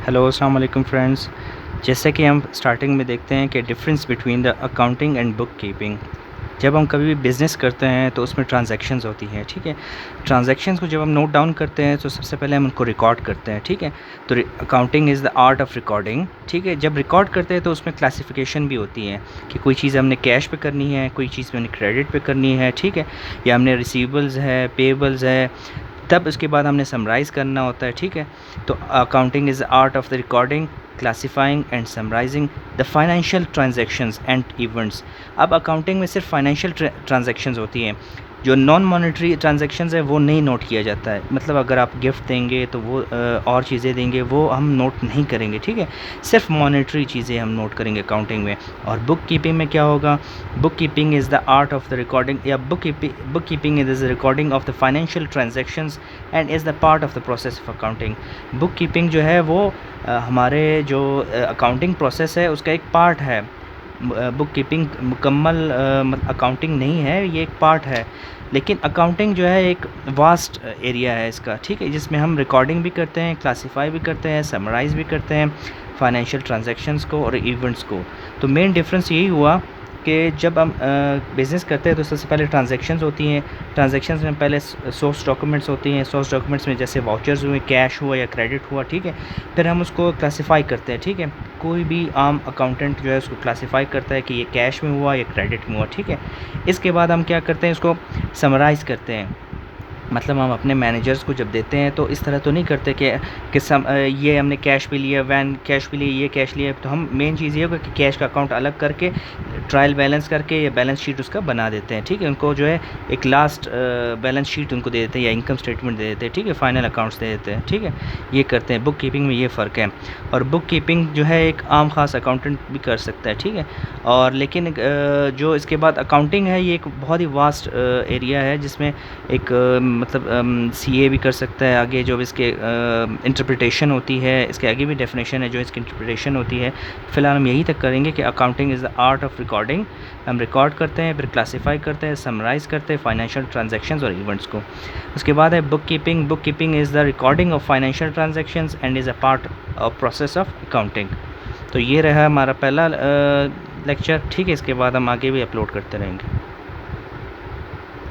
Hello अस्सलाम वालेकुम friends. जैसे कि हम स्टार्टिंग में देखते हैं कि difference between the accounting and book keeping. जब हम कभी भी बिज़नेस करते हैं तो उसमें ट्रांजैक्शंस होती हैं, ठीक है। ट्रांजैक्शंस को जब हम नोट डाउन करते हैं तो सबसे पहले हम उनको रिकॉर्ड करते हैं, ठीक है। तो accounting is the art of recording, ठीक है। जब रिकॉर्ड करते हैं तो उसमें क्लासिफिकेशन भी होती है कि कोई चीज़ हमने कैश पे करनी है, कोई चीज़ हमने क्रेडिट पे करनी है, ठीक है, या हमने रिसीवेबल्स है, पेबल्स है, तब उसके बाद हमने समराइज़ करना होता है, ठीक है। तो accounting is art of the recording, classifying and summarising the financial transactions and events. अब अकाउंटिंग में सिर्फ फाइनेंशियल ट्रांजैक्शंस होती हैं, जो नॉन मॉनेटरी ट्रांजैक्शंस है वो नहीं नोट किया जाता है। मतलब अगर आप गिफ्ट देंगे तो वो और चीज़ें देंगे वो हम नोट नहीं करेंगे, ठीक है। सिर्फ मॉनेटरी चीज़ें हम नोट करेंगे अकाउंटिंग में। और बुक कीपिंग में क्या होगा? Bookkeeping is the art of the recording, या bookkeeping is the recording of the financial transactions and is the part of the process of accounting. Bookkeeping जो है वो हमारे जो अकाउंटिंग प्रोसेस है उसका एक पार्ट है। बुक कीपिंग मुकम्मल अकाउंटिंग नहीं है, ये एक पार्ट है। लेकिन अकाउंटिंग जो है एक वास्ट एरिया है इसका, ठीक है, जिसमें हम रिकॉर्डिंग भी करते हैं, क्लासीफाई भी करते हैं, समराइज़ भी करते हैं फाइनेंशियल ट्रांजैक्शंस को और इवेंट्स को। तो मेन डिफरेंस यही हुआ कि जब हम बिज़नेस करते हैं तो सबसे पहले ट्रांजैक्शंस होती हैं। ट्रांजैक्शंस में पहले सोर्स डॉक्यूमेंट्स होती हैं। सोर्स डॉक्यूमेंट्स में जैसे वाउचर्स हुए, कैश हुआ या क्रेडिट हुआ, ठीक है। फिर हम उसको क्लासीफाई करते हैं, ठीक है। कोई भी आम अकाउंटेंट जो है उसको क्लासीफाई करता है कि ये कैश में हुआ या क्रेडिट में हुआ, ठीक है। इसके बाद हम क्या करते हैं, इसको समराइज़ करते हैं। मतलब हम अपने मैनेजर्स को जब देते हैं तो इस तरह तो नहीं करते कि ये हमने कैश पे लिया, वैन कैश पे लिया, ये कैश लिया। तो हम मेन चीज़ ये होगा कि कैश का अकाउंट अलग करके ट्रायल बैलेंस करके या बैलेंस शीट उसका बना देते हैं, ठीक है। उनको जो है एक लास्ट बैलेंस शीट उनको दे देते हैं या इनकम स्टेटमेंट दे देते हैं, ठीक है, फाइनल अकाउंट्स दे देते हैं, ठीक है। ये करते हैं, बुक कीपिंग में ये फ़र्क है। और बुक कीपिंग जो है एक आम ख़ास अकाउंटेंट भी कर सकता है, ठीक है। और लेकिन जो इसके बाद अकाउंटिंग है ये एक बहुत ही वास्ट एरिया है, जिसमें एक मतलब सीए भी कर सकता है आगे, जो इसके इंटरप्रिटेशन होती है, इसके आगे भी डेफिनेशन है जो इसकी इंटरप्रिटेशन होती है। फ़िलहाल हम यही तक करेंगे कि accounting is the art of recording. हम रिकॉर्ड करते हैं, फिर क्लासीफाई करते हैं, समराइज़ करते हैं फाइनेंशियल ट्रांजैक्शंस और इवेंट्स को। उसके बाद है book keeping. Book keeping is the recording of financial transactions and is a part of process of accounting. तो ये रहा हमारा पहला लेक्चर, ठीक है। इसके बाद हम आगे भी अपलोड करते रहेंगे।